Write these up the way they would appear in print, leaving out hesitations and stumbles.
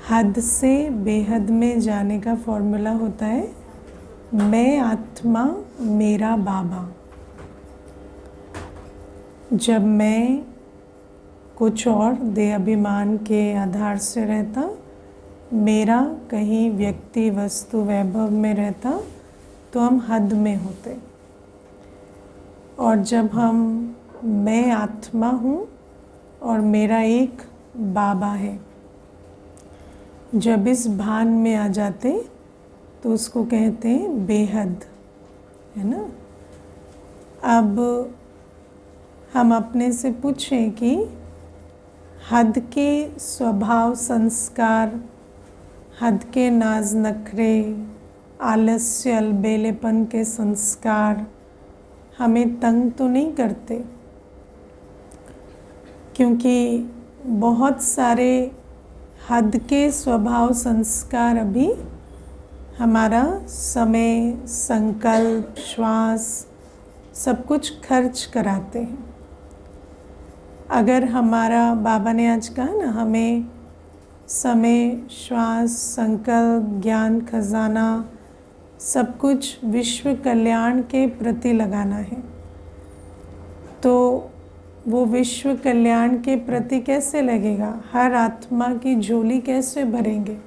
हद से बेहद में जाने का फॉर्मूला होता है मैं आत्मा मेरा बाबा। जब मैं कुछ और देह अभिमान के आधार से रहता, मेरा कहीं व्यक्ति वस्तु वैभव में रहता, तो हम हद में होते। और जब हम मैं आत्मा हूँ और मेरा एक बाबा है, जब इस भान में आ जाते तो उसको कहते हैं बेहद, है ना। अब हम अपने से पूछें कि हद के स्वभाव संस्कार, हद के नाज नखरे, आलस्य अलबेलेपन के संस्कार हमें तंग तो नहीं करते? क्योंकि बहुत सारे हद के स्वभाव संस्कार अभी हमारा समय, संकल्प, श्वास सब कुछ खर्च कराते हैं। अगर हमारा, बाबा ने आज कहा ना, हमें समय, श्वास, संकल्प, ज्ञान खजाना सब कुछ विश्व कल्याण के प्रति लगाना है, तो वो विश्व कल्याण के प्रति कैसे लगेगा? हर आत्मा की झोली कैसे भरेंगे,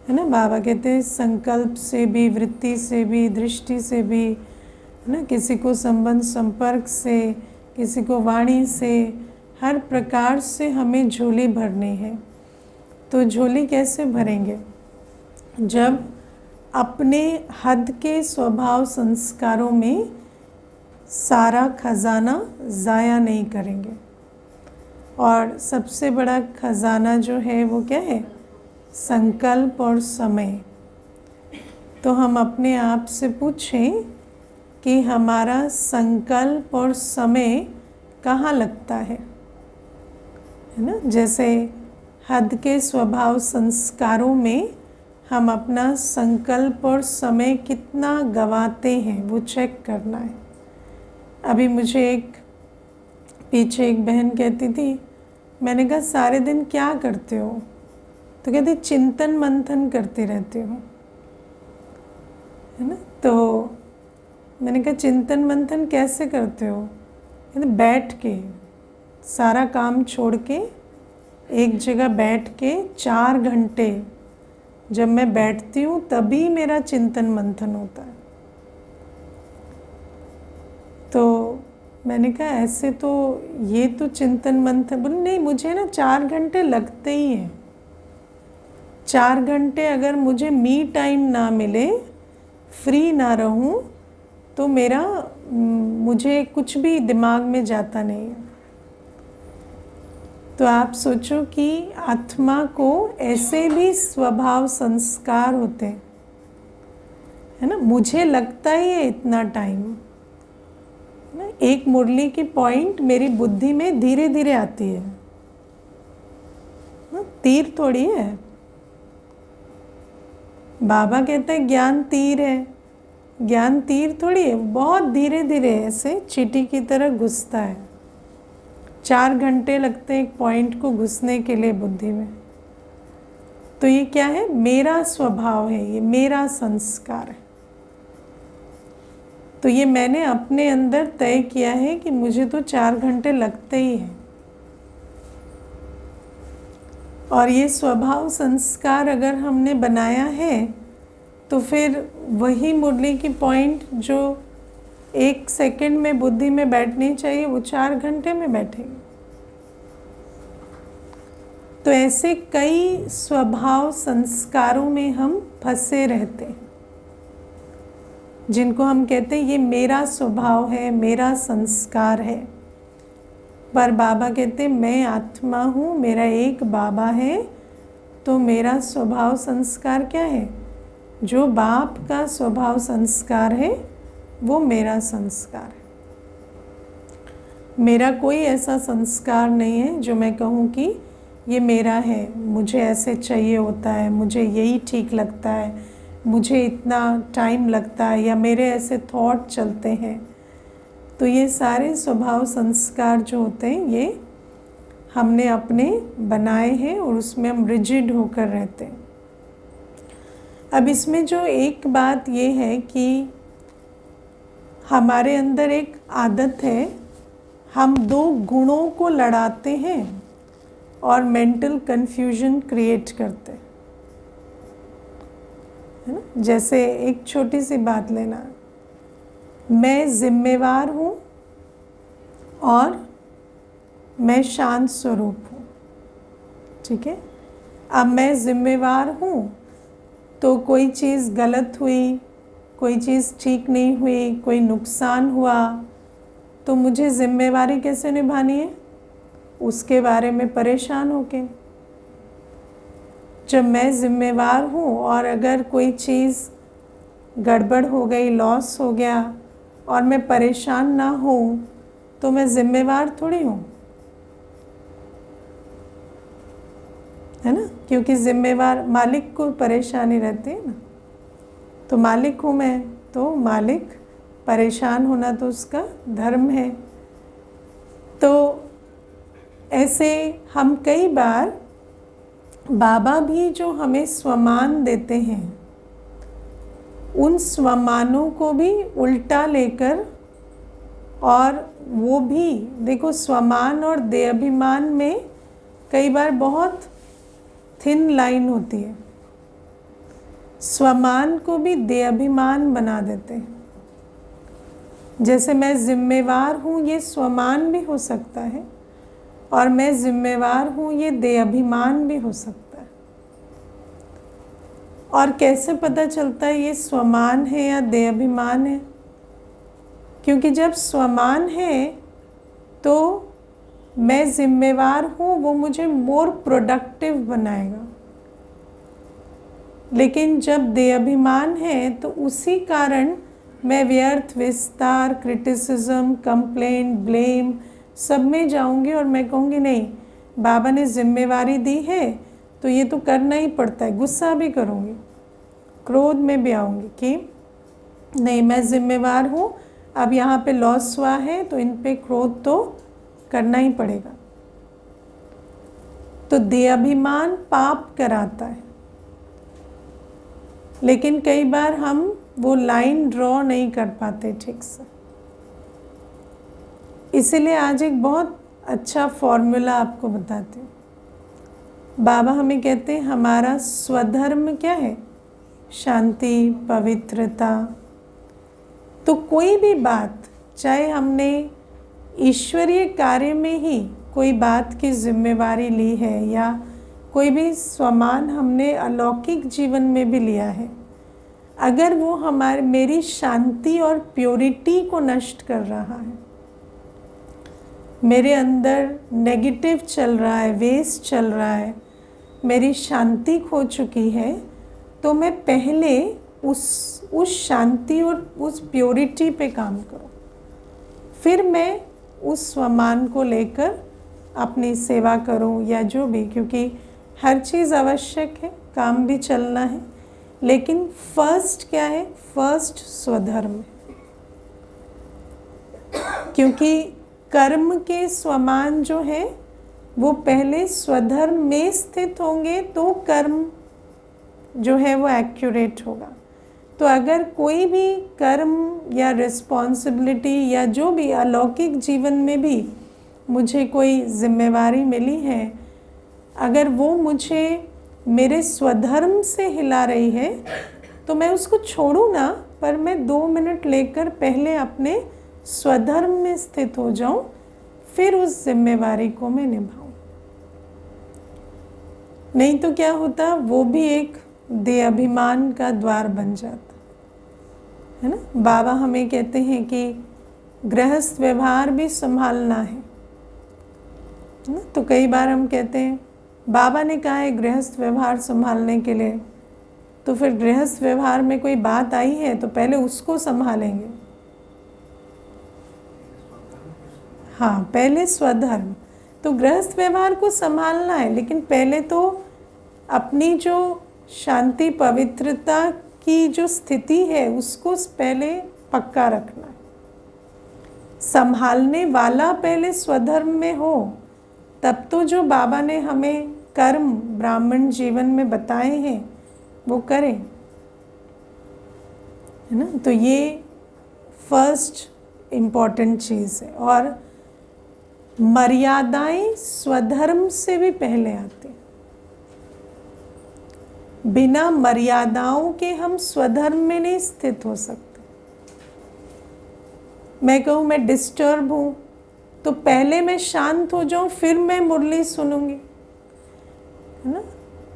है ना। बाबा कहते हैं संकल्प से भी, वृत्ति से भी, दृष्टि से भी, है ना, किसी को संबंध संपर्क से, किसी को वाणी से, हर प्रकार से हमें झोली भरनी है। तो झोली कैसे भरेंगे? जब अपने हद के स्वभाव संस्कारों में सारा खजाना ज़ाया नहीं करेंगे। और सबसे बड़ा खजाना जो है वो क्या है? संकल्प और समय। तो हम अपने आप से पूछें कि हमारा संकल्प और समय कहाँ लगता है ना। जैसे हद के स्वभाव संस्कारों में हम अपना संकल्प और समय कितना गवाते हैं वो चेक करना है। अभी मुझे पीछे एक बहन कहती थी, मैंने कहा सारे दिन क्या करते हो? तो कहती चिंतन मंथन करती रहती हूँ, है ना। तो मैंने कहा चिंतन मंथन कैसे करते हो? कहते बैठ के, सारा काम छोड़ के एक जगह बैठ के 4 घंटे जब मैं बैठती हूँ तभी मेरा चिंतन मंथन होता है। तो मैंने कहा ऐसे तो ये तो चिंतन मंथन, बोले नहीं मुझे ना 4 घंटे लगते ही हैं। 4 घंटे अगर मुझे मी टाइम ना मिले, फ्री ना रहूं, तो मुझे कुछ भी दिमाग में जाता नहीं है। तो आप सोचो कि आत्मा को ऐसे भी स्वभाव संस्कार होते हैं, है ना। मुझे लगता ही है इतना टाइम ना, एक मुरली की पॉइंट मेरी बुद्धि में धीरे धीरे आती है ना, तीर थोड़ी है। बाबा कहते हैं ज्ञान तीर है, ज्ञान तीर थोड़ी है, बहुत धीरे धीरे ऐसे चींटी की तरह घुसता है। 4 घंटे लगते हैं एक पॉइंट को घुसने के लिए बुद्धि में। तो ये क्या है? मेरा स्वभाव है, ये मेरा संस्कार है। तो ये मैंने अपने अंदर तय किया है कि मुझे तो 4 घंटे लगते ही हैं। और ये स्वभाव संस्कार अगर हमने बनाया है तो फिर वही मुरली की पॉइंट जो 1 सेकंड में बुद्धि में बैठनी चाहिए वो 4 घंटे में बैठेगी। तो ऐसे कई स्वभाव संस्कारों में हम फंसे रहते हैं, जिनको हम कहते हैं ये मेरा स्वभाव है, मेरा संस्कार है। पर बाबा कहते हैं मैं आत्मा हूँ, मेरा एक बाबा है, तो मेरा स्वभाव संस्कार क्या है? जो बाप का स्वभाव संस्कार है वो मेरा संस्कार है। मेरा कोई ऐसा संस्कार नहीं है जो मैं कहूँ कि ये मेरा है, मुझे ऐसे चाहिए होता है, मुझे यही ठीक लगता है, मुझे इतना टाइम लगता है, या मेरे ऐसे थॉट चलते हैं। तो ये सारे स्वभाव संस्कार जो होते हैं ये हमने अपने बनाए हैं और उसमें हम रिजिड होकर रहते हैं। अब इसमें जो एक बात ये है कि हमारे अंदर एक आदत है, हम दो गुणों को लड़ाते हैं और मेंटल कंफ्यूजन क्रिएट करते हैं, है ना। जैसे एक छोटी सी बात लेना, मैं जिम्मेवार हूँ और मैं शांत स्वरूप हूँ, ठीक है। अब मैं जिम्मेवार हूँ तो कोई चीज़ गलत हुई, कोई चीज़ ठीक नहीं हुई, कोई नुकसान हुआ, तो मुझे जिम्मेवारी कैसे निभानी है? उसके बारे में परेशान होके। जब मैं जिम्मेवार हूँ और अगर कोई चीज़ गड़बड़ हो गई, लॉस हो गया और मैं परेशान ना हूँ, तो मैं जिम्मेवार थोड़ी हूँ, है ना। क्योंकि जिम्मेवार मालिक को परेशानी रहती है ना, तो मालिक हूँ मैं, तो मालिक परेशान होना तो उसका धर्म है। तो ऐसे हम कई बार बाबा भी जो हमें स्वमान देते हैं, उन स्वमानों को भी उल्टा लेकर, और वो भी देखो स्वमान और देहाभिमान में कई बार बहुत थिन लाइन होती है। स्वमान को भी देहाभिमान बना देते हैं। जैसे मैं जिम्मेवार हूँ, ये स्वमान भी हो सकता है, और मैं जिम्मेवार हूँ ये देहाभिमान भी हो सकता है। और कैसे पता चलता है ये स्वमान है या देहाभिमान है? क्योंकि जब स्वमान है तो मैं जिम्मेवार हूँ, वो मुझे मोर प्रोडक्टिव बनाएगा। लेकिन जब देहाभिमान है तो उसी कारण मैं व्यर्थ, विस्तार, क्रिटिसिज्म, कंप्लेंट, ब्लेम सब में जाऊंगी और मैं कहूँगी नहीं, बाबा ने जिम्मेवारी दी है तो ये तो करना ही पड़ता है। गुस्सा भी करूँगी, क्रोध में भी आऊँगी कि नहीं, मैं जिम्मेवार हूँ, अब यहाँ पे लॉस हुआ है तो इन पे क्रोध तो करना ही पड़ेगा। तो देहाभिमान पाप कराता है। लेकिन कई बार हम वो लाइन ड्रॉ नहीं कर पाते ठीक से। इसीलिए आज एक बहुत अच्छा फॉर्मूला आपको बताती हूँ। बाबा हमें कहते हैं हमारा स्वधर्म क्या है? शांति, पवित्रता। तो कोई भी बात, चाहे हमने ईश्वरीय कार्य में ही कोई बात की जिम्मेवारी ली है या कोई भी स्वमान हमने अलौकिक जीवन में भी लिया है, अगर वो मेरी शांति और प्योरिटी को नष्ट कर रहा है, मेरे अंदर नेगेटिव चल रहा है, वेस्ट चल रहा है, मेरी शांति खो चुकी है, तो मैं पहले उस शांति और उस प्योरिटी पे काम करूं, फिर मैं उस स्वमान को लेकर अपनी सेवा करूं या जो भी। क्योंकि हर चीज़ आवश्यक है, काम भी चलना है, लेकिन फर्स्ट क्या है? फर्स्ट स्वधर्म है। क्योंकि कर्म के स्वमान जो है वो पहले स्वधर्म में स्थित होंगे तो कर्म जो है वो एक्यूरेट होगा। तो अगर कोई भी कर्म या रिस्पॉन्सिबिलिटी या जो भी अलौकिक जीवन में भी मुझे कोई जिम्मेवारी मिली है, अगर वो मुझे मेरे स्वधर्म से हिला रही है तो मैं उसको छोड़ूँ ना, पर मैं 2 मिनट लेकर पहले अपने स्वधर्म में स्थित हो जाऊं, फिर उस जिम्मेवारी को मैं निभाऊं। नहीं तो क्या होता, वो भी एक देहाभिमान का द्वार बन जाता है ना। बाबा हमें कहते हैं कि गृहस्थ व्यवहार भी संभालना है ना। तो कई बार हम कहते हैं बाबा ने कहा है गृहस्थ व्यवहार संभालने के लिए, तो फिर गृहस्थ व्यवहार में कोई बात आई है तो पहले उसको संभालेंगे। हाँ, पहले स्वधर्म। तो गृहस्थ व्यवहार को संभालना है, लेकिन पहले तो अपनी जो शांति, पवित्रता की जो स्थिति है उसको पहले पक्का रखना है। संभालने वाला पहले स्वधर्म में हो, तब तो जो बाबा ने हमें कर्म ब्राह्मण जीवन में बताए हैं वो करें, है ना। तो ये फर्स्ट इम्पॉर्टेंट चीज़ है। और मर्यादाएं स्वधर्म से भी पहले आती। बिना मर्यादाओं के हम स्वधर्म में नहीं स्थित हो सकते। मैं कहूँ मैं डिस्टर्ब हूँ तो पहले मैं शांत हो जाऊँ, फिर मैं मुरली सुनूंगी, है ना।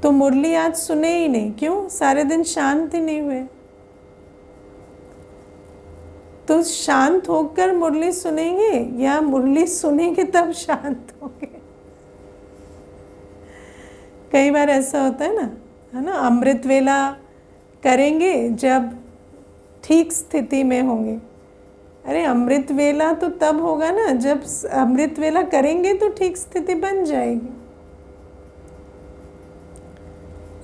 तो मुरली आज सुने ही नहीं, क्यों? सारे दिन शांत ही नहीं हुए। तो शांत होकर मुरली सुनेंगे या मुरली सुनेंगे तब शांत होंगे? कई बार ऐसा होता है ना, है ना। अमृत वेला करेंगे जब ठीक स्थिति में होंगे। अरे अमृत वेला तो तब होगा ना जब अमृत वेला करेंगे तो ठीक स्थिति बन जाएगी।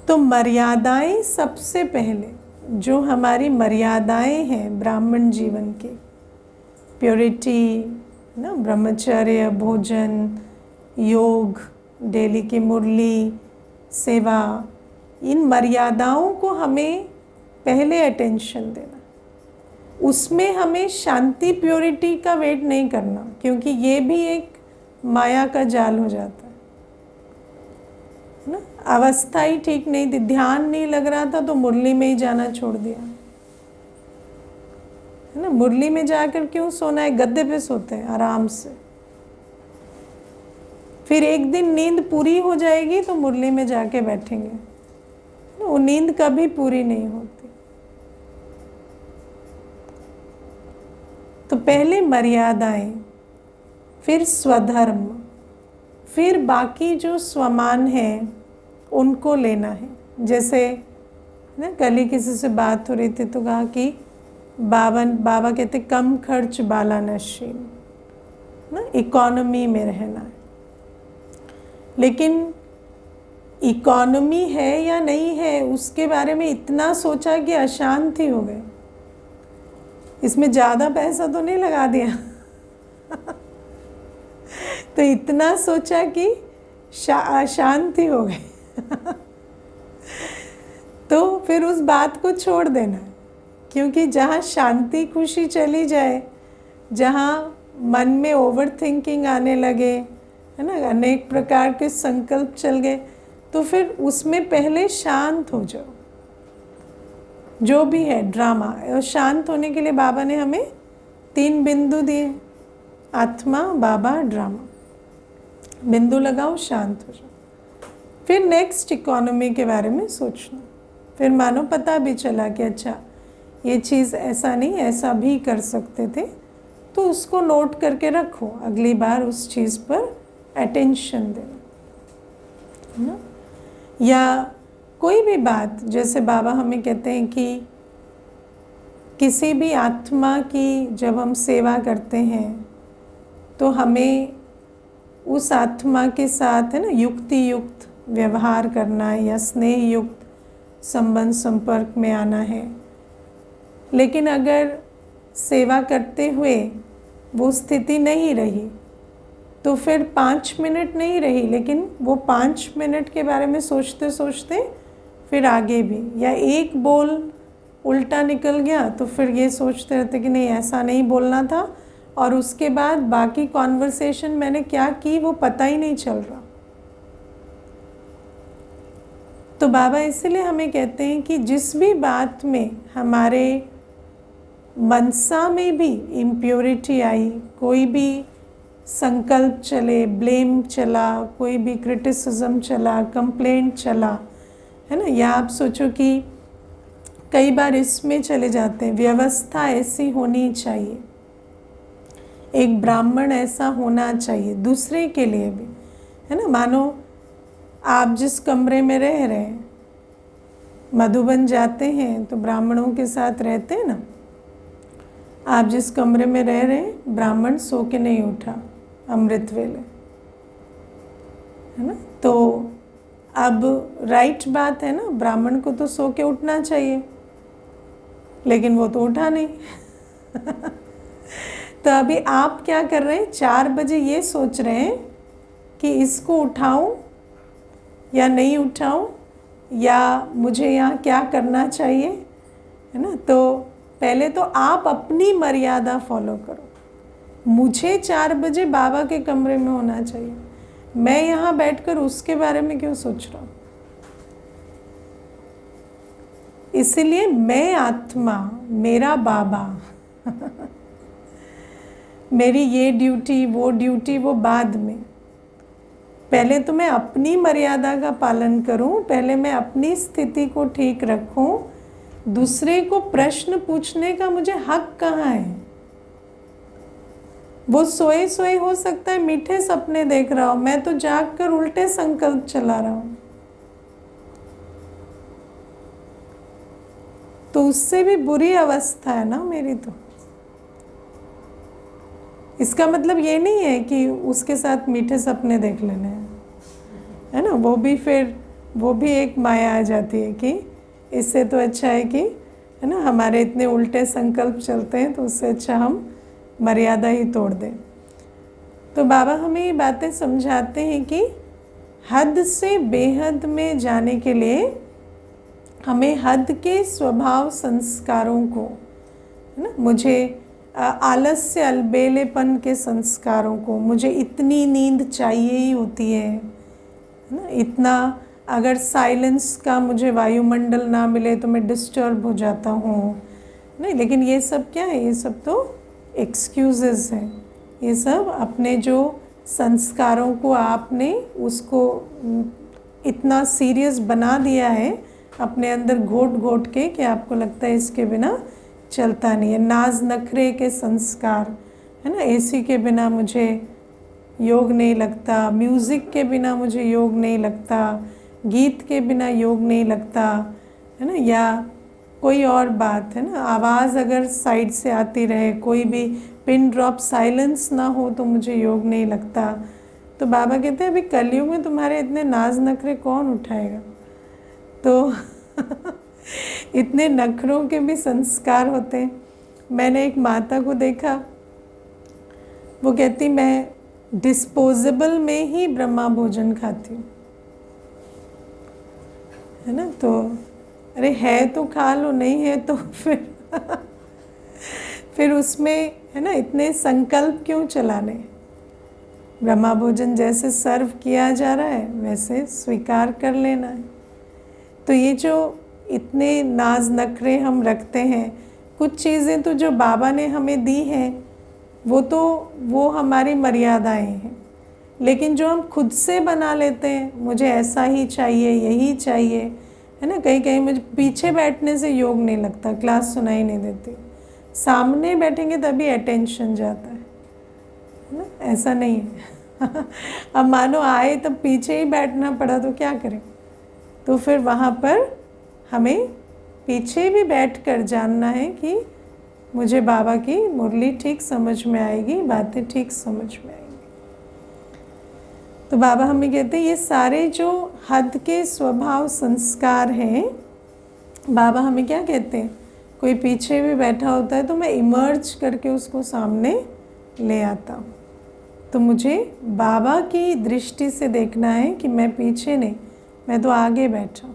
तो मर्यादाएं सबसे पहले, जो हमारी मर्यादाएं हैं ब्राह्मण जीवन की, प्योरिटी ना, ब्रह्मचर्य, भोजन, योग, डेली की मुरली, सेवा, इन मर्यादाओं को हमें पहले अटेंशन देना। उसमें हमें शांति प्योरिटी का वेट नहीं करना, क्योंकि ये भी एक माया का जाल हो जाता है ना। अवस्था ही ठीक नहीं थी, ध्यान नहीं लग रहा था तो मुरली में ही जाना छोड़ दिया, है ना। मुरली में जाकर क्यों सोना है? गद्दे पे सोते हैं आराम से। फिर एक दिन नींद पूरी हो जाएगी तो मुरली में जाके बैठेंगे, वो नींद कभी पूरी नहीं होती। तो पहले मर्यादाएं, फिर स्वधर्म, फिर बाकी जो स्वमान है उनको लेना है। जैसे ना कल ही किसी से बात हो रही थी तो कहा कि बाबा कहते कम खर्च बाला नशीन, ना, इकोनॉमी में रहना है। लेकिन इकोनॉमी है या नहीं है उसके बारे में इतना सोचा कि अशांत ही हो गए। इसमें ज़्यादा पैसा तो नहीं लगा दिया तो इतना सोचा कि अशांत ही हो गए तो फिर उस बात को छोड़ देना, क्योंकि जहाँ शांति खुशी चली जाए, जहाँ मन में ओवर थिंकिंग आने लगे, है ना, अनेक प्रकार के संकल्प चल गए, तो फिर उसमें पहले शांत हो जाओ। जो भी है ड्रामा, और शांत होने के लिए बाबा ने हमें 3 बिंदु दिए, आत्मा, बाबा, ड्रामा। बिंदु लगाओ, शांत हो जाओ। फिर नेक्स्ट इकोनॉमी के बारे में सोचना। फिर मानो पता भी चला कि अच्छा ये चीज़ ऐसा नहीं, ऐसा भी कर सकते थे, तो उसको नोट करके रखो, अगली बार उस चीज़ पर अटेंशन देना, है ना। या कोई भी बात, जैसे बाबा हमें कहते हैं कि किसी भी आत्मा की जब हम सेवा करते हैं तो हमें उस आत्मा के साथ, है ना, युक्ति युक्त व्यवहार करना है या स्नेह युक्त संबंध संपर्क में आना है। लेकिन अगर सेवा करते हुए वो स्थिति नहीं रही तो फिर 5 मिनट नहीं रही, लेकिन वो 5 मिनट के बारे में सोचते सोचते फिर आगे भी, या एक बोल उल्टा निकल गया तो फिर ये सोचते रहते कि नहीं ऐसा नहीं बोलना था, और उसके बाद बाकी कॉन्वर्सेशन मैंने क्या की वो पता ही नहीं चल रहा। तो बाबा इसीलिए हमें कहते हैं कि जिस भी बात में हमारे मनसा में भी इम्प्योरिटी आई, कोई भी संकल्प चले, ब्लेम चला, कोई भी क्रिटिसिज्म चला, कंप्लेंट चला, है ना, या आप सोचो कि कई बार इसमें चले जाते हैं, व्यवस्था ऐसी होनी चाहिए, एक ब्राह्मण ऐसा होना चाहिए दूसरे के लिए भी, है ना। मानो आप जिस कमरे में रह रहे हैं, मधुबन जाते हैं तो ब्राह्मणों के साथ रहते हैं ना, आप जिस कमरे में रह रहे हैं ब्राह्मण सो के नहीं उठा अमृत वेले, है ना। तो अब राइट बात है ना, ब्राह्मण को तो सो के उठना चाहिए, लेकिन वो तो उठा नहीं तो अभी आप क्या कर रहे हैं, 4 बजे ये सोच रहे हैं कि इसको उठाऊं या नहीं उठाऊं, या मुझे यहाँ क्या करना चाहिए, है ना। तो पहले तो आप अपनी मर्यादा फॉलो करो। मुझे 4 बजे बाबा के कमरे में होना चाहिए, मैं यहाँ बैठकर उसके बारे में क्यों सोच रहा हूँ। इसलिए मैं आत्मा, मेरा बाबा मेरी ये ड्यूटी वो ड्यूटी वो बाद में। पहले तो मैं अपनी मर्यादा का पालन करूं, पहले मैं अपनी स्थिति को ठीक रखूं। दूसरे को प्रश्न पूछने का मुझे हक कहाँ है। वो सोए सोए हो सकता है मीठे सपने देख रहा हो, मैं तो जाग कर उल्टे संकल्प चला रहा हूं। तो उससे भी बुरी अवस्था है ना मेरी। तो इसका मतलब ये नहीं है कि उसके साथ मीठे सपने देख लेने हैं, है ना। वो भी एक माया आ जाती है कि इससे तो अच्छा है कि, है ना, हमारे इतने उल्टे संकल्प चलते हैं, तो उससे अच्छा हम मर्यादा ही तोड़ दें। तो बाबा हमें ये बातें समझाते हैं कि हद से बेहद में जाने के लिए हमें हद के स्वभाव संस्कारों को, है ना, मुझे आलस्य अलबेलेपन के संस्कारों को, मुझे इतनी नींद चाहिए ही होती है ना, इतना अगर साइलेंस का मुझे वायुमंडल ना मिले तो मैं डिस्टर्ब हो जाता हूँ। नहीं, लेकिन ये सब क्या है, ये सब तो एक्सक्यूजेस हैं। ये सब अपने जो संस्कारों को आपने उसको इतना सीरियस बना दिया है अपने अंदर घोट घोट के कि आपको लगता है इसके बिना चलता नहीं है। नाज नखरे के संस्कार, है ना, एसी के बिना मुझे योग नहीं लगता, म्यूज़िक के बिना मुझे योग नहीं लगता, गीत के बिना योग नहीं लगता, है ना, या कोई और बात, है ना, आवाज़ अगर साइड से आती रहे, कोई भी पिन ड्रॉप साइलेंस ना हो तो मुझे योग नहीं लगता। तो बाबा कहते हैं अभी कलयुग में तुम्हारे इतने नाज नखरे कौन उठाएगा। तो इतने नखरों के भी संस्कार होते हैं। मैंने एक माता को देखा, वो कहती मैं डिस्पोजेबल में ही ब्रह्मा भोजन खाती हूँ, है ना। तो अरे है तो खा लो, नहीं है तो फिर उसमें, है ना, इतने संकल्प क्यों चलाने। ब्रह्मा भोजन जैसे सर्व किया जा रहा है वैसे स्वीकार कर लेना है। तो ये जो इतने नाज नखरे हम रखते हैं, कुछ चीज़ें तो जो बाबा ने हमें दी हैं वो हमारी मर्यादाएं हैं, लेकिन जो हम खुद से बना लेते हैं, मुझे ऐसा ही चाहिए, यही चाहिए, है ना। कहीं कहीं मुझे पीछे बैठने से योग नहीं लगता, क्लास सुनाई नहीं देती, सामने बैठेंगे तभी अटेंशन जाता है ना, ऐसा नहीं है। अब मानो आए तब पीछे ही बैठना पड़ा तो क्या करें। तो फिर वहाँ पर हमें पीछे भी बैठकर जानना है कि मुझे बाबा की मुरली ठीक समझ में आएगी, बातें ठीक समझ में आएंगी। तो बाबा हमें कहते हैं ये सारे जो हद के स्वभाव संस्कार हैं, बाबा हमें क्या कहते हैं, कोई पीछे भी बैठा होता है तो मैं इमर्ज करके उसको सामने ले आता हूँ। तो मुझे बाबा की दृष्टि से देखना है कि मैं पीछे नहीं, मैं तो आगे बैठा हूँ।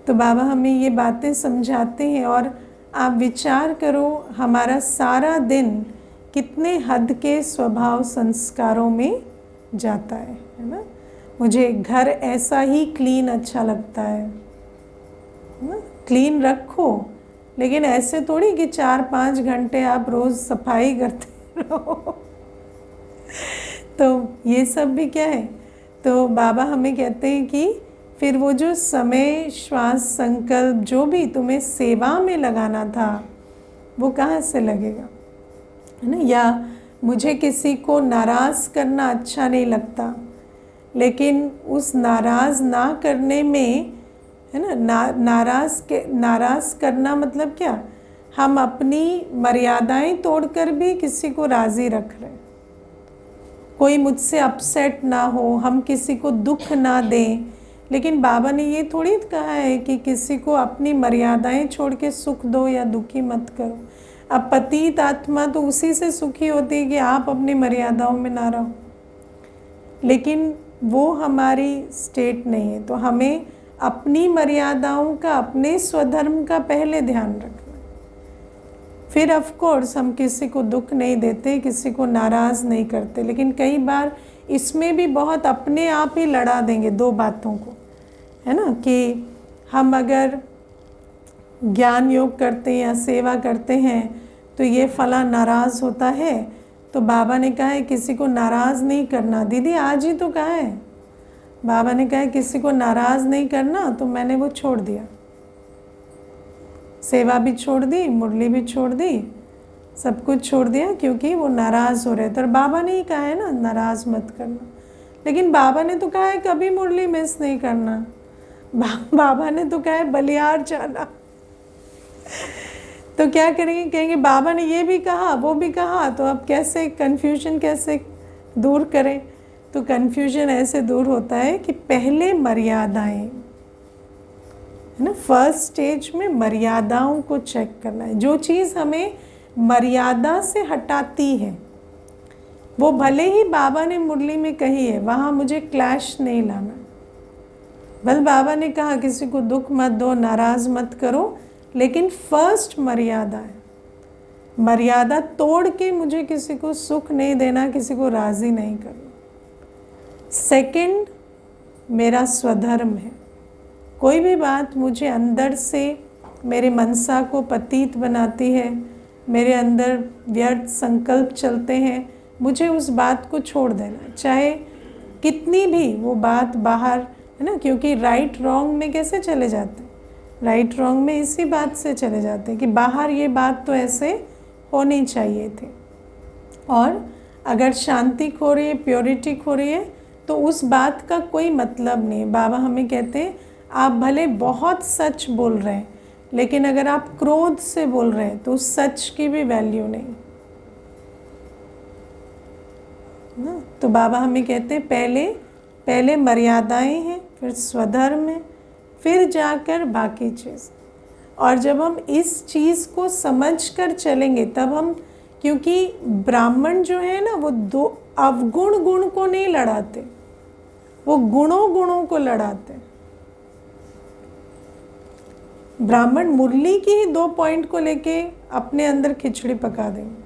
तो बाबा हमें ये बातें समझाते हैं। और आप विचार करो, हमारा सारा दिन कितने हद के स्वभाव संस्कारों में जाता है ना। मुझे घर ऐसा ही क्लीन अच्छा लगता है ना, क्लीन रखो, लेकिन ऐसे थोड़ी कि 4-5 घंटे आप रोज़ सफाई करते रहो। तो ये सब भी क्या है। तो बाबा हमें कहते हैं कि फिर वो जो समय, श्वास, संकल्प जो भी तुम्हें सेवा में लगाना था वो कहाँ से लगेगा, है ना। या मुझे किसी को नाराज़ करना अच्छा नहीं लगता, लेकिन उस नाराज़ ना करने में, है ना, नाराज़ करना मतलब क्या, हम अपनी मर्यादाएं तोड़कर भी किसी को राज़ी रख रहे हैं। कोई मुझसे अपसेट ना हो, हम किसी को दुख ना दें। लेकिन बाबा ने ये थोड़ी कहा है कि किसी को अपनी मर्यादाएं छोड़ के सुख दो या दुखी मत करो। अब पतित आत्मा तो उसी से सुखी होती है कि आप अपनी मर्यादाओं में ना रहो। लेकिन वो हमारी स्टेट नहीं है। तो हमें अपनी मर्यादाओं का, अपने स्वधर्म का पहले ध्यान रखना। फिर ऑफ कोर्स हम किसी को दुख नहीं देते, किसी को नाराज़ नहीं करते, लेकिन कई बार इसमें भी बहुत अपने आप ही लड़ा देंगे दो बातों को, है ना। कि हम अगर ज्ञान योग करते हैं या सेवा करते हैं तो ये फला नाराज़ होता है, तो बाबा ने कहा है किसी को नाराज़ नहीं करना। दीदी आज ही तो कहा है, बाबा ने कहा है किसी को नाराज़ नहीं करना, तो मैंने वो छोड़ दिया, सेवा भी छोड़ दी, मुरली भी छोड़ दी, सब कुछ छोड़ दिया, क्योंकि वो नाराज़ हो रहे थे। और बाबा ने ही कहा है ना नाराज़ मत करना, लेकिन बाबा ने तो कहा है कभी मुरली मिस नहीं करना, बाबा ने तो कहा है बलियार जाना। तो क्या करेंगे, कहेंगे बाबा ने ये भी कहा वो भी कहा, तो अब कैसे कन्फ्यूजन कैसे दूर करें। तो कन्फ्यूजन ऐसे दूर होता है कि पहले मर्यादाएं, है ना, फर्स्ट स्टेज में मर्यादाओं को चेक करना है। जो चीज़ हमें मर्यादा से हटाती है, वो भले ही बाबा ने मुरली में कही है, वहाँ मुझे क्लैश नहीं लाना। बल बाबा ने कहा किसी को दुख मत दो, नाराज़ मत करो, लेकिन फर्स्ट मर्यादा है, मर्यादा तोड़ के मुझे किसी को सुख नहीं देना, किसी को राज़ी नहीं करना। सेकंड मेरा स्वधर्म है। कोई भी बात मुझे अंदर से मेरे मनसा को पतित बनाती है, मेरे अंदर व्यर्थ संकल्प चलते हैं, मुझे उस बात को छोड़ देना, चाहे कितनी भी वो बात बाहर, है ना। क्योंकि राइट रॉन्ग में कैसे चले जाते हैं, राइट रॉन्ग में इसी बात से चले जाते हैं कि बाहर ये बात तो ऐसे होनी चाहिए थी। और अगर शांति खो रही है, प्योरिटी खो रही है, तो उस बात का कोई मतलब नहीं है। बाबा हमें कहते हैं आप भले बहुत सच बोल रहे हैं, लेकिन अगर आप क्रोध से बोल रहे हैं तो उस सच की भी वैल्यू नहीं ना। तो बाबा हमें कहते हैं पहले मर्यादाएं हैं, फिर स्वधर्म है, फिर जाकर बाकी चीज़। और जब हम इस चीज़ को समझ कर चलेंगे तब हम, क्योंकि ब्राह्मण जो है ना वो दो अवगुण गुण को नहीं लड़ाते, वो गुणों को लड़ाते। ब्राह्मण मुरली की ही 2 पॉइंट को लेके अपने अंदर खिचड़ी पका देंगे।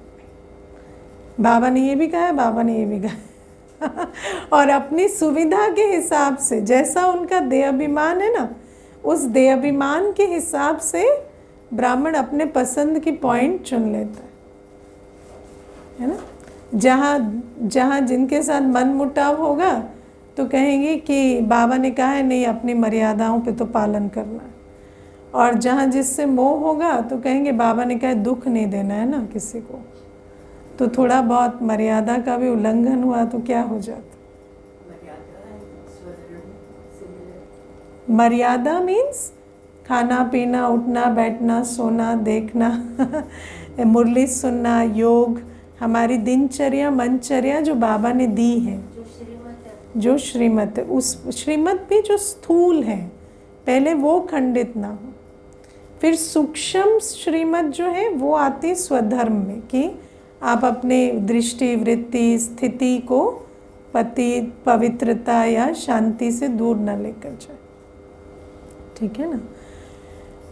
बाबा ने ये भी कहा है, बाबा ने ये भी कहा और अपनी सुविधा के हिसाब से, जैसा उनका देहाभिमान है ना, उस देहाभिमान के हिसाब से ब्राह्मण अपने पसंद की पॉइंट चुन लेता है ना। जहाँ जिनके साथ मन मुटाव होगा तो कहेंगे कि बाबा ने कहा है नहीं, अपनी मर्यादाओं पे तो पालन करना है। और जहाँ जिससे मोह होगा तो कहेंगे बाबा ने कहा दुख नहीं देना है ना किसी को, तो थोड़ा बहुत मर्यादा का भी उल्लंघन हुआ तो क्या हो जाता। मर्यादा मीन्स खाना पीना, उठना बैठना, सोना, देखना मुरली सुनना, योग, हमारी दिनचर्या मनचर्या जो बाबा ने दी है, जो श्रीमत है, उस श्रीमत भी जो स्थूल है पहले वो खंडित ना हो। फिर सूक्ष्म श्रीमत जो है वो आती स्वधर्म में, कि आप अपने दृष्टि वृत्ति स्थिति को पवित्रता या शांति से दूर न लेकर जाए, ठीक है ना।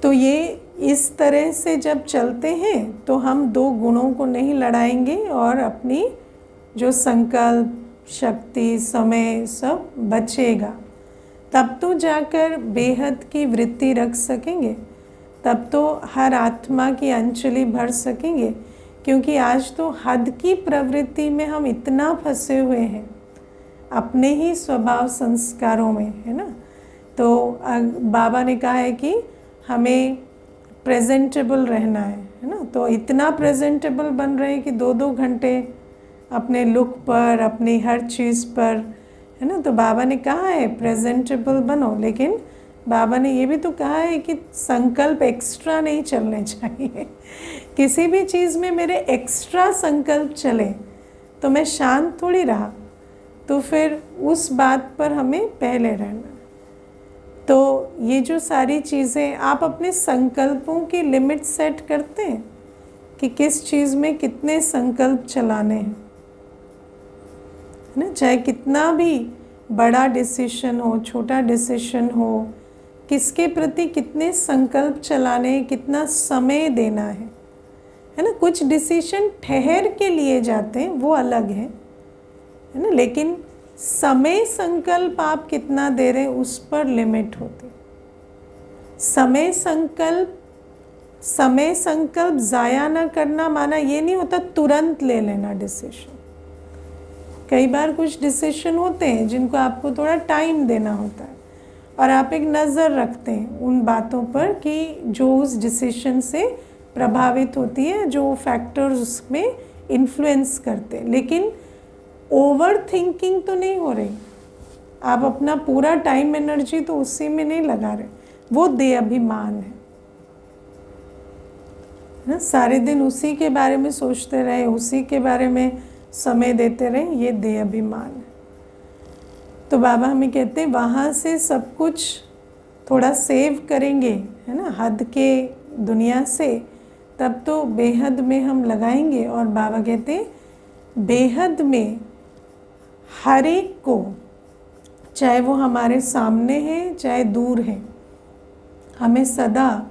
तो ये इस तरह से जब चलते हैं तो हम 2 गुणों को नहीं लड़ाएंगे और अपनी जो संकल्प, शक्ति, समय सब बचेगा। तब तो जाकर बेहद की वृत्ति रख सकेंगे, तब तो हर आत्मा की अंजलि भर सकेंगे। क्योंकि आज तो हद की प्रवृत्ति में हम इतना फंसे हुए हैं अपने ही स्वभाव संस्कारों में, है ना। तो बाबा ने कहा है कि हमें प्रेजेंटेबल रहना है ना। तो इतना प्रेजेंटेबल बन रहे हैं कि 2-2 घंटे अपने लुक पर, अपनी हर चीज़ पर, है ना। तो बाबा ने कहा है प्रेजेंटेबल बनो, लेकिन बाबा ने ये भी तो कहा है कि संकल्प एक्स्ट्रा नहीं चलने चाहिए। किसी भी चीज़ में मेरे एक्स्ट्रा संकल्प चले तो मैं शांत थोड़ी रहा, तो फिर उस बात पर हमें पहले रहना। तो ये जो सारी चीज़ें, आप अपने संकल्पों की लिमिट सेट करते हैं कि किस चीज़ में कितने संकल्प चलाने हैं, ना, चाहे कितना भी बड़ा डिसीजन हो, छोटा डिसीजन हो, किसके प्रति कितने संकल्प चलाने, कितना समय देना है ना। कुछ डिसीजन ठहर के लिए जाते हैं, वो अलग है ना, लेकिन समय संकल्प आप कितना दे रहे हैं उस पर लिमिट होती। समय संकल्प ज़ाया ना करना माना ये नहीं होता तुरंत ले लेना डिसीजन। कई बार कुछ डिसीजन होते हैं जिनको आपको थोड़ा टाइम देना होता है, और आप एक नज़र रखते हैं उन बातों पर कि जो उस डिसीजन से प्रभावित होती है, जो फैक्टर्स उसमें इन्फ्लुएंस करते हैं, लेकिन ओवर थिंकिंग तो नहीं हो रही। आप अपना पूरा टाइम एनर्जी तो उसी में नहीं लगा रहे, वो देह अभिमान है ना। सारे दिन उसी के बारे में सोचते रहे, उसी के बारे में समय देते रहे, ये देह अभिमान है। तो बाबा हमें कहते हैं वहाँ से सब कुछ थोड़ा सेव करेंगे, है ना, हद के दुनिया से, तब तो बेहद में हम लगाएंगे। और बाबा कहते हैं बेहद में हर एक को, चाहे वो हमारे सामने है चाहे दूर है, हमें सदा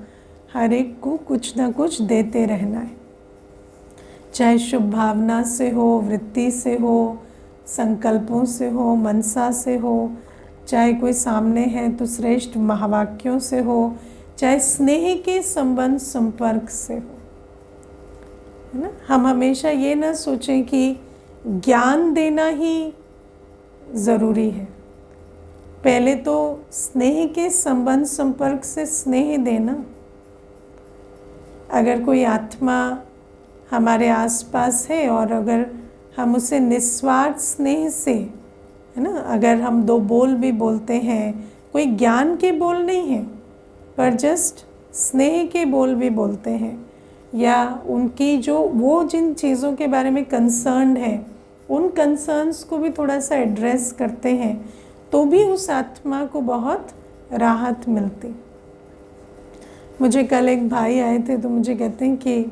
हर एक को कुछ ना कुछ देते रहना है। चाहे शुभ भावना से हो, वृत्ति से हो, संकल्पों से हो, मनसा से हो, चाहे कोई सामने है तो श्रेष्ठ महावाक्यों से हो, चाहे स्नेह के संबंध संपर्क से हो, है ना। हम हमेशा ये ना सोचें कि ज्ञान देना ही ज़रूरी है। पहले तो स्नेह के संबंध संपर्क से स्नेह देना। अगर कोई आत्मा हमारे आसपास है और अगर हम उसे निस्वार्थ स्नेह से, है ना, अगर हम दो बोल भी बोलते हैं, कोई ज्ञान के बोल नहीं है पर जस्ट स्नेह के बोल भी बोलते हैं, या उनकी जो वो जिन चीज़ों के बारे में कंसर्न है उन कंसर्न्स को भी थोड़ा सा एड्रेस करते हैं, तो भी उस आत्मा को बहुत राहत मिलती। मुझे कल एक भाई आए थे तो मुझे कहते हैं कि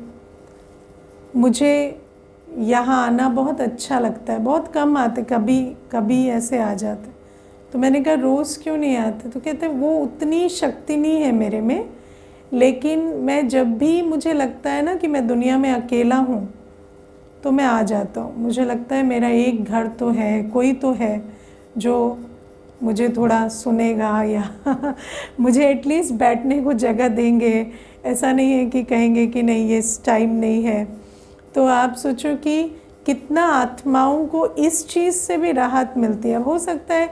मुझे यहाँ आना बहुत अच्छा लगता है, बहुत कम आते, कभी कभी ऐसे आ जाते। तो मैंने कहा रोज़ क्यों नहीं आते? तो कहते वो उतनी शक्ति नहीं है मेरे में, लेकिन मैं जब भी मुझे लगता है ना कि मैं दुनिया में अकेला हूँ तो मैं आ जाता हूँ। मुझे लगता है मेरा एक घर तो है, कोई तो है जो मुझे थोड़ा सुनेगा या मुझे एटलीस्ट बैठने को जगह देंगे। ऐसा नहीं है कि कहेंगे कि नहीं ये टाइम नहीं है। तो आप सोचो कि कितना आत्माओं को इस चीज़ से भी राहत मिलती है। हो सकता है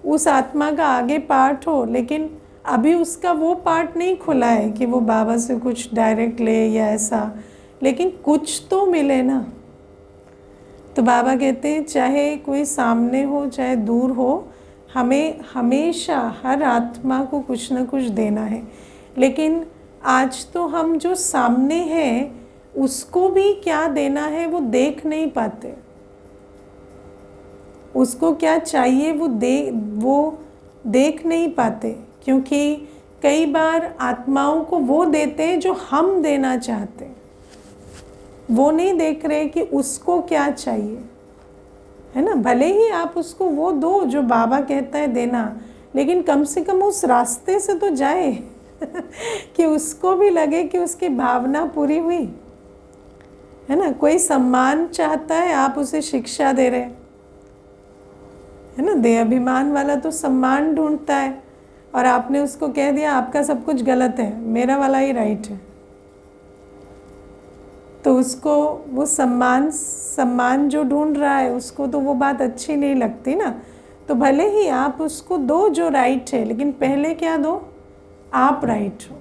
उस आत्मा का आगे पार्ट हो, लेकिन अभी उसका वो पार्ट नहीं खुला है कि वो बाबा से कुछ डायरेक्ट ले या ऐसा, लेकिन कुछ तो मिले ना। तो बाबा कहते हैं चाहे कोई सामने हो चाहे दूर हो, हमें हमेशा हर आत्मा को कुछ ना कुछ देना है। लेकिन आज तो हम जो सामने हैं उसको भी क्या देना है वो देख नहीं पाते। उसको क्या चाहिए वो देख नहीं पाते, क्योंकि कई बार आत्माओं को वो देते हैं जो हम देना चाहते हैं। वो नहीं देख रहे कि उसको क्या चाहिए, है ना। भले ही आप उसको वो दो जो बाबा कहता है देना, लेकिन कम से कम उस रास्ते से तो जाए कि उसको भी लगे कि उसकी भावना पूरी हुई, है ना। कोई सम्मान चाहता है, आप उसे शिक्षा दे रहे, है ना। देह अभिमान वाला तो सम्मान ढूंढता है और आपने उसको कह दिया आपका सब कुछ गलत है, मेरा वाला ही राइट है। तो उसको वो सम्मान जो ढूंढ रहा है उसको तो वो बात अच्छी नहीं लगती ना। तो भले ही आप उसको दो जो राइट है, लेकिन पहले क्या दो, आप राइट हो।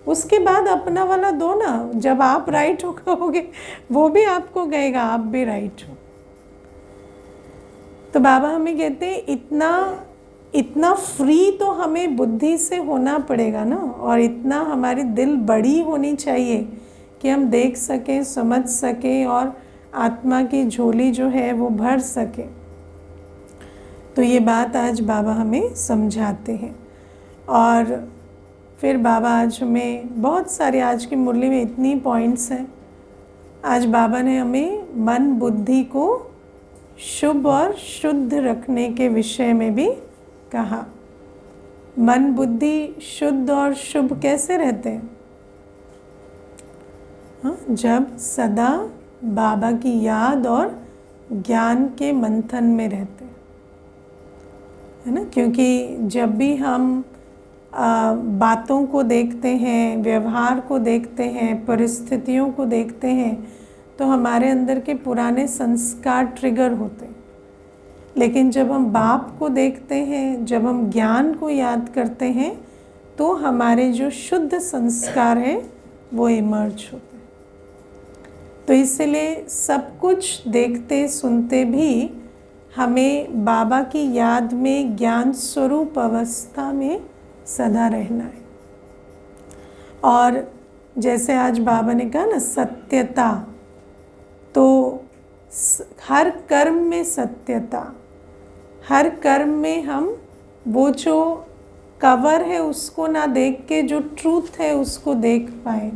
उसके बाद अपना वाला दो ना। जब आप राइट हो कहोगे वो भी आपको कहेगा आप भी राइट हो। तो बाबा हमें कहते हैं इतना फ्री तो हमें बुद्धि से होना पड़ेगा ना, और इतना हमारी दिल बड़ी होनी चाहिए कि हम देख सकें, समझ सकें और आत्मा की झोली जो है वो भर सके। तो ये बात आज बाबा हमें समझाते हैं। और फिर बाबा आज हमें बहुत सारे, आज की मुरली में इतनी पॉइंट्स हैं। आज बाबा ने हमें मन बुद्धि को शुभ और शुद्ध रखने के विषय में भी कहा। मन बुद्धि शुद्ध और शुभ कैसे रहते हैं? हाँ, जब सदा बाबा की याद और ज्ञान के मंथन में रहते हैं, है ना। क्योंकि जब भी हम बातों को देखते हैं, व्यवहार को देखते हैं, परिस्थितियों को देखते हैं, तो हमारे अंदर के पुराने संस्कार ट्रिगर होते हैं। लेकिन जब हम बाप को देखते हैं, जब हम ज्ञान को याद करते हैं, तो हमारे जो शुद्ध संस्कार हैं वो इमर्ज होते हैं। तो इसलिए सब कुछ देखते सुनते भी हमें बाबा की याद में ज्ञान स्वरूप अवस्था में सदा रहना है। और जैसे आज बाबा ने कहा ना, सत्यता, तो हर कर्म में सत्यता, हर कर्म में हम वो जो कवर है उसको ना देख के जो ट्रूथ है उसको देख पाएँ,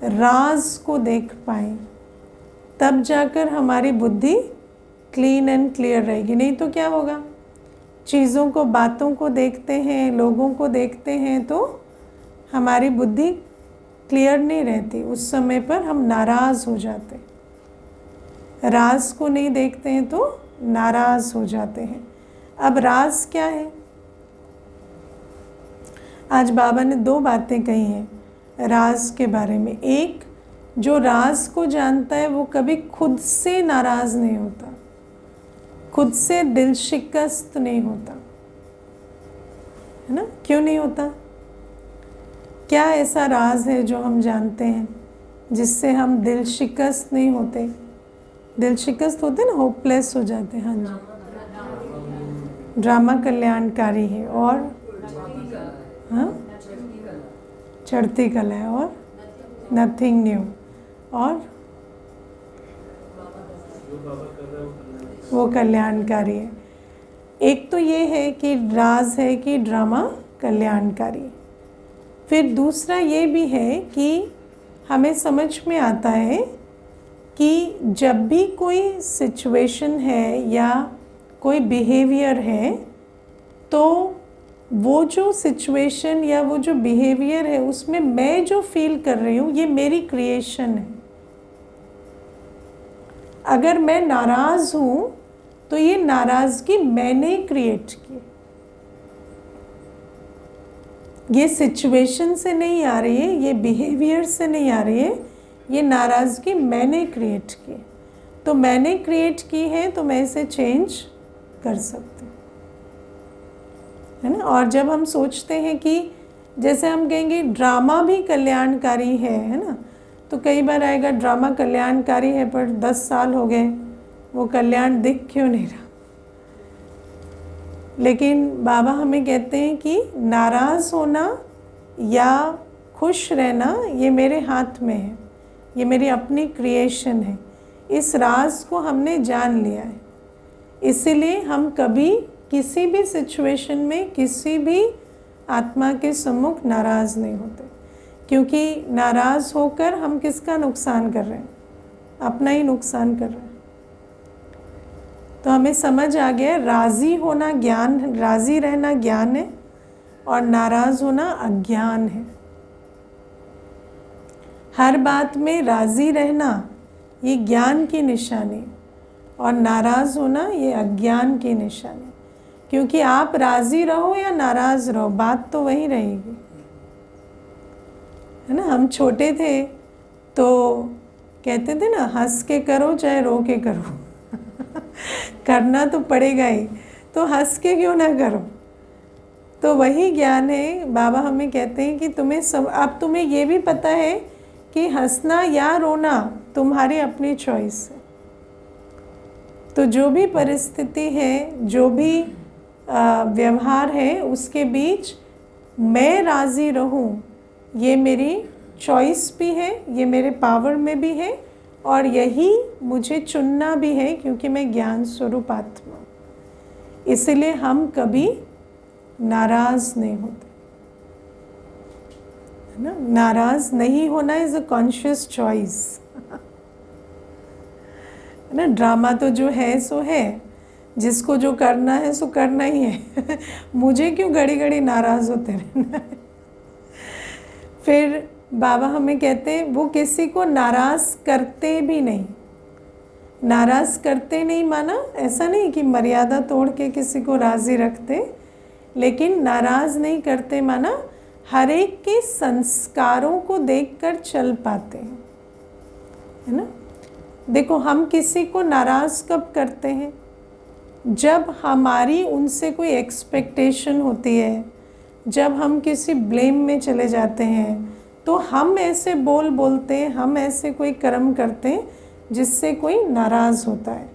राज को देख पाएँ, तब जाकर हमारी बुद्धि क्लीन एंड क्लियर रहेगी। नहीं तो क्या होगा, चीज़ों को, बातों को देखते हैं, लोगों को देखते हैं, तो हमारी बुद्धि क्लियर नहीं रहती। उस समय पर हम नाराज़ हो जाते हैं। राज को नहीं देखते हैं तो नाराज़ हो जाते हैं। अब राज क्या है? आज बाबा ने 2 बातें कही हैं राज के बारे में। एक, जो राज को जानता है वो कभी खुद से नाराज़ नहीं होता, खुद से दिल शिकस्त नहीं होता, है ना। क्यों नहीं होता? क्या ऐसा राज है जो हम जानते हैं जिससे हम दिल शिकस्त नहीं होते? दिल शिकस्त होते ना, होपलेस हो जाते हैं। हाँ जी, ड्रामा कल्याणकारी है। और हाँ, चढ़ती कला है। और नथिंग न्यू। और वो कल्याणकारी है। एक तो ये है कि राज है कि ड्रामा कल्याणकारी। फिर दूसरा ये भी है कि हमें समझ में आता है कि जब भी कोई सिचुएशन है या कोई बिहेवियर है, तो वो जो सिचुएशन या वो जो बिहेवियर है उसमें मैं जो फील कर रही हूँ ये मेरी क्रिएशन है। अगर मैं नाराज़ हूँ तो ये नाराज़गी मैंने क्रिएट की, ये सिचुएशन से नहीं आ रही है, ये बिहेवियर से नहीं आ रही है, ये नाराज़गी मैंने क्रिएट की। तो मैंने क्रिएट की है तो मैं इसे चेंज कर सकती हूँ, है ना। और जब हम सोचते हैं कि जैसे हम कहेंगे ड्रामा भी कल्याणकारी है ना, तो कई बार आएगा ड्रामा कल्याणकारी है पर 10 साल हो गए, वो कल्याण दिख क्यों नहीं रहा। लेकिन बाबा हमें कहते हैं कि नाराज़ होना या खुश रहना ये मेरे हाथ में है, ये मेरी अपनी क्रिएशन है। इस राज को हमने जान लिया है, इसीलिए हम कभी किसी भी सिचुएशन में किसी भी आत्मा के सम्मुख नाराज़ नहीं होते, क्योंकि नाराज़ होकर हम किसका नुकसान कर रहे हैं? अपना ही नुकसान कर रहे हैं। तो हमें समझ आ गया, राज़ी होना ज्ञान, राज़ी रहना ज्ञान है और नाराज़ होना अज्ञान है। हर बात में राज़ी रहना ये ज्ञान की निशानी है और नाराज़ होना ये अज्ञान की निशानी, क्योंकि आप राज़ी रहो या नाराज़ रहो बात तो वही रहेगी, है ना। हम छोटे थे तो कहते थे ना, हंस के करो चाहे रो के करो करना तो पड़ेगा ही, तो हंस के क्यों ना करो। तो वही ज्ञान है। बाबा हमें कहते हैं कि तुम्हें सब, अब तुम्हें ये भी पता है कि हंसना या रोना तुम्हारी अपनी चॉइस है। तो जो भी परिस्थिति है, जो भी व्यवहार है, उसके बीच मैं राज़ी रहूं, ये मेरी चॉइस भी है, ये मेरे पावर में भी है और यही मुझे चुनना भी है, क्योंकि मैं ज्ञान स्वरूप आत्मा हूँ। इसलिए हम कभी नाराज़ नहीं होते, है ना। नाराज़ नहीं होना इज़ अ कॉन्शियस चॉइस, है ना। ड्रामा तो जो है सो है, जिसको जो करना है सो करना ही है मुझे क्यों घड़ी घड़ी नाराज़ होते रहना है। फिर बाबा हमें कहते हैं वो किसी को नाराज़ करते भी नहीं। नाराज़ करते नहीं माना ऐसा नहीं कि मर्यादा तोड़ के किसी को राज़ी रखते, लेकिन नाराज़ नहीं करते माना हर एक के संस्कारों को देखकर चल पाते हैं, है ना। देखो हम किसी को नाराज़ कब करते हैं, जब हमारी उनसे कोई एक्सपेक्टेशन होती है, जब हम किसी ब्लेम में चले जाते हैं, तो हम ऐसे बोलते हैं, हम ऐसे कोई कर्म करते हैं जिससे कोई नाराज़ होता है।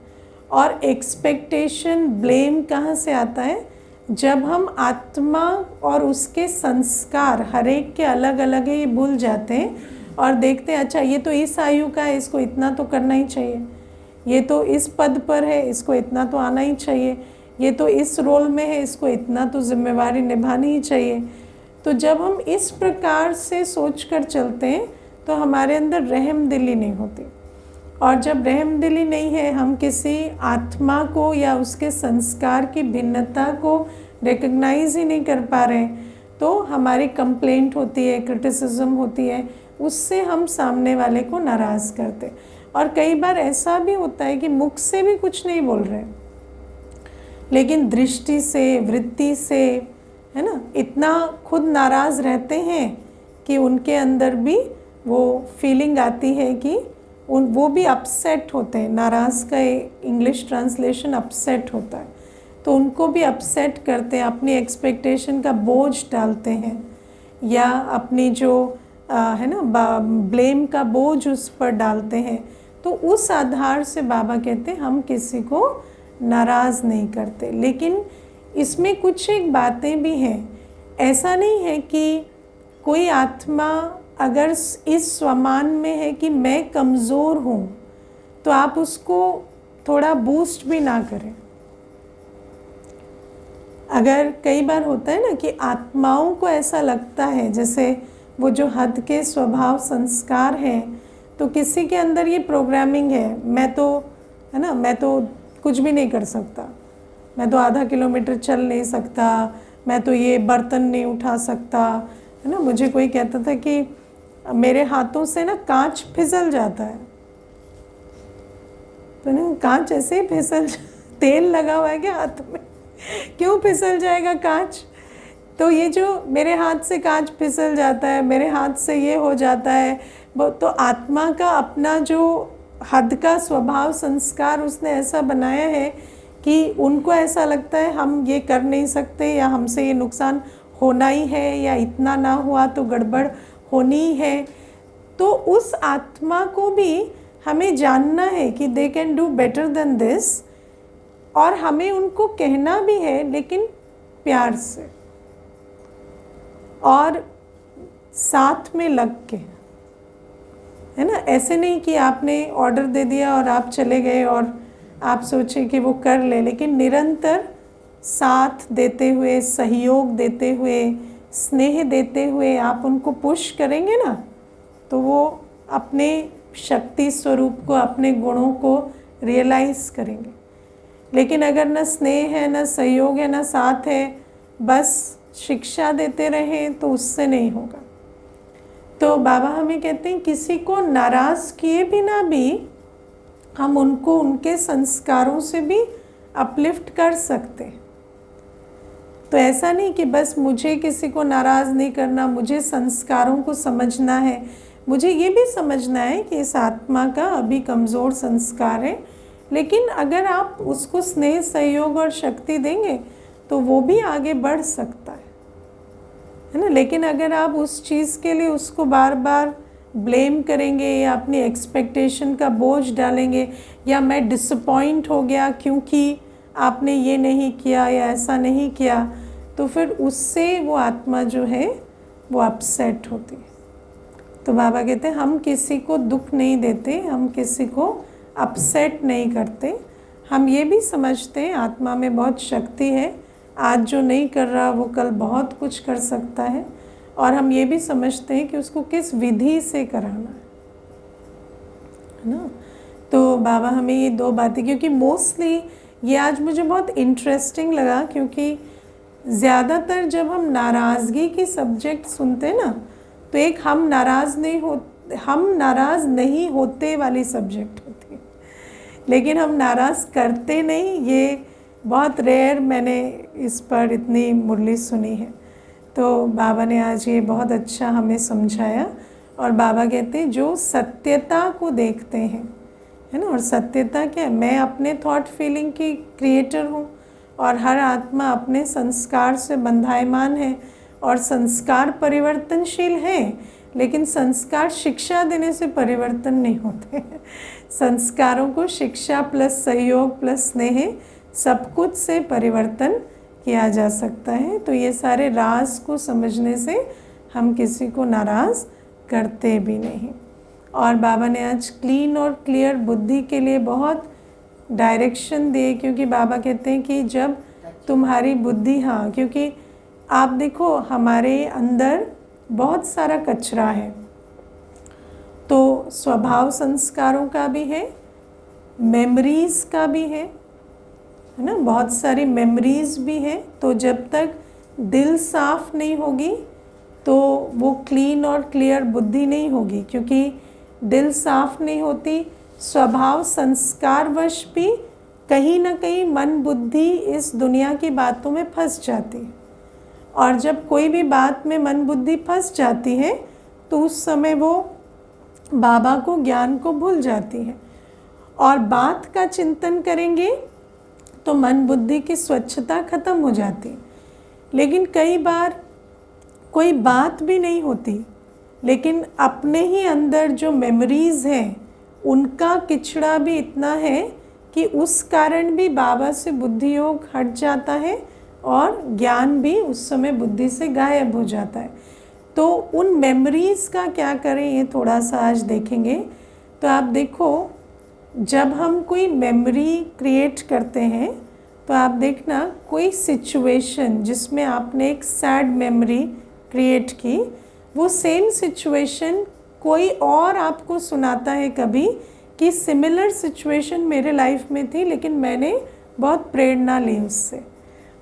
और एक्सपेक्टेशन ब्लेम कहाँ से आता है, जब हम आत्मा और उसके संस्कार हर एक के अलग अलग है ये भूल जाते हैं और देखते हैं अच्छा ये तो इस आयु का है, इसको इतना तो करना ही चाहिए, ये तो इस पद पर है, इसको इतना तो आना ही चाहिए, ये तो इस रोल में है, इसको इतना तो जिम्मेवारी निभानी ही चाहिए। तो जब हम इस प्रकार से सोचकर चलते हैं तो हमारे अंदर रहम दिली नहीं होती, और जब रहम दिली नहीं है, हम किसी आत्मा को या उसके संस्कार की भिन्नता को रिकग्नाइज ही नहीं कर पा रहे, तो हमारी कंप्लेंट होती है, क्रिटिसिज्म होती है, उससे हम सामने वाले को नाराज़ करते। और कई बार ऐसा भी होता है कि मुख से भी कुछ नहीं बोल रहे, लेकिन दृष्टि से, वृत्ति से, है ना, इतना खुद नाराज़ रहते हैं कि उनके अंदर भी वो फीलिंग आती है कि वो भी अपसेट होते हैं। नाराज़ का इंग्लिश ट्रांसलेशन अपसेट होता है, तो उनको भी अपसेट करते हैं, अपनी एक्सपेक्टेशन का बोझ डालते हैं, या अपनी जो है ना ब्लेम का बोझ उस पर डालते हैं। तो उस आधार से बाबा कहते हैं हम किसी को नाराज़ नहीं करते। लेकिन इसमें कुछ एक बातें भी हैं, ऐसा नहीं है कि कोई आत्मा अगर इस स्वमान में है कि मैं कमज़ोर हूँ तो आप उसको थोड़ा बूस्ट भी ना करें। अगर कई बार होता है ना कि आत्माओं को ऐसा लगता है जैसे वो जो हद के स्वभाव संस्कार हैं, तो किसी के अंदर ये प्रोग्रामिंग है, मैं तो, है ना, मैं तो कुछ भी नहीं कर सकता, मैं तो आधा किलोमीटर चल नहीं सकता, मैं तो ये बर्तन नहीं उठा सकता, है ना। मुझे कोई कहता था कि मेरे हाथों से ना कांच फिसल जाता है, तो ना कांच ऐसे ही फिसल, तेल लगा हुआ है क्या हाथ में, क्यों फिसल जाएगा कांच। तो ये जो मेरे हाथ से कांच फिसल जाता है, मेरे हाथ से ये हो जाता है, तो आत्मा का अपना जो हद का स्वभाव संस्कार उसने ऐसा बनाया है कि उनको ऐसा लगता है हम ये कर नहीं सकते, या हमसे ये नुकसान होना ही है, या इतना ना हुआ तो गड़बड़ होनी ही है। तो उस आत्मा को भी हमें जानना है कि they can do better than this, और हमें उनको कहना भी है, लेकिन प्यार से और साथ में लग के, है ना। ऐसे नहीं कि आपने ऑर्डर दे दिया और आप चले गए और आप सोचे कि वो कर ले, लेकिन निरंतर साथ देते हुए, सहयोग देते हुए, स्नेह देते हुए आप उनको पुश करेंगे ना, तो वो अपने शक्ति स्वरूप को, अपने गुणों को रियलाइज़ करेंगे। लेकिन अगर न स्नेह है, न सहयोग है, न साथ है, बस शिक्षा देते रहें, तो उससे नहीं होगा। तो बाबा हमें कहते हैं किसी को नाराज़ किए बिना भी हम उनको उनके संस्कारों से भी अपलिफ्ट कर सकते हैं। तो ऐसा नहीं कि बस मुझे किसी को नाराज़ नहीं करना, मुझे संस्कारों को समझना है, मुझे ये भी समझना है कि इस आत्मा का अभी कमज़ोर संस्कार है, लेकिन अगर आप उसको स्नेह, सहयोग और शक्ति देंगे तो वो भी आगे बढ़ सकता है ना। लेकिन अगर आप उस चीज़ के लिए उसको बार बार ब्लेम करेंगे, या अपनी एक्सपेक्टेशन का बोझ डालेंगे, या मैं डिसअपॉइंट हो गया क्योंकि आपने ये नहीं किया या ऐसा नहीं किया, तो फिर उससे वो आत्मा जो है वो अपसेट होती है। तो बाबा कहते हैं हम किसी को दुख नहीं देते, हम किसी को अपसेट नहीं करते। हम ये भी समझते हैं आत्मा में बहुत शक्ति है, आज जो नहीं कर रहा वो कल बहुत कुछ कर सकता है, और हम ये भी समझते हैं कि उसको किस विधि से कराना है ना। तो बाबा हमें ये 2 बातें, क्योंकि मोस्टली ये आज मुझे बहुत इंटरेस्टिंग लगा, क्योंकि ज़्यादातर जब हम नाराज़गी की सब्जेक्ट सुनते हैं ना, तो एक हम नाराज़ नहीं होते वाली सब्जेक्ट होती है, लेकिन हम नाराज़ करते नहीं, ये बहुत रेयर मैंने इस पर इतनी मुरली सुनी है। तो बाबा ने आज ये बहुत अच्छा हमें समझाया। और बाबा कहते हैं जो सत्यता को देखते हैं, है ना, और सत्यता क्या है, मैं अपने थॉट फीलिंग की क्रिएटर हूँ और हर आत्मा अपने संस्कार से बंधायमान है और संस्कार परिवर्तनशील हैं, लेकिन संस्कार शिक्षा देने से परिवर्तन नहीं होते। संस्कारों को शिक्षा प्लस सहयोग प्लस स्नेह सब कुछ से परिवर्तन किया जा सकता है। तो ये सारे राज को समझने से हम किसी को नाराज़ करते भी नहीं। और बाबा ने आज क्लीन और क्लियर बुद्धि के लिए बहुत डायरेक्शन दिए, क्योंकि बाबा कहते हैं कि जब तुम्हारी बुद्धि, हाँ, क्योंकि आप देखो हमारे अंदर बहुत सारा कचरा है, तो स्वभाव संस्कारों का भी है, मेमोरीज़ का भी है ना, बहुत सारी मेमोरीज़ भी है। तो जब तक दिल साफ नहीं होगी तो वो क्लीन और क्लियर बुद्धि नहीं होगी, क्योंकि दिल साफ नहीं होती, स्वभाव संस्कारवश भी कहीं ना कहीं मन बुद्धि इस दुनिया की बातों में फंस जाती है। और जब कोई भी बात में मन बुद्धि फंस जाती है तो उस समय वो बाबा को, ज्ञान को भूल जाती है। और बात का चिंतन करेंगे तो मन बुद्धि की स्वच्छता खत्म हो जाती है। लेकिन कई बार कोई बात भी नहीं होती, लेकिन अपने ही अंदर जो मेमोरीज़ हैं उनका किचड़ा भी इतना है कि उस कारण भी बाबा से बुद्धि योग हट जाता है और ज्ञान भी उस समय बुद्धि से गायब हो जाता है। तो उन मेमोरीज़ का क्या करें, ये थोड़ा सा आज देखेंगे। तो आप देखो, जब हम कोई मेमोरी क्रिएट करते हैं तो आप देखना कोई सिचुएशन जिसमें आपने एक सैड मेमोरी क्रिएट की, वो सेम सिचुएशन कोई और आपको सुनाता है कभी कि सिमिलर सिचुएशन मेरे लाइफ में थी, लेकिन मैंने बहुत प्रेरणा ली उससे,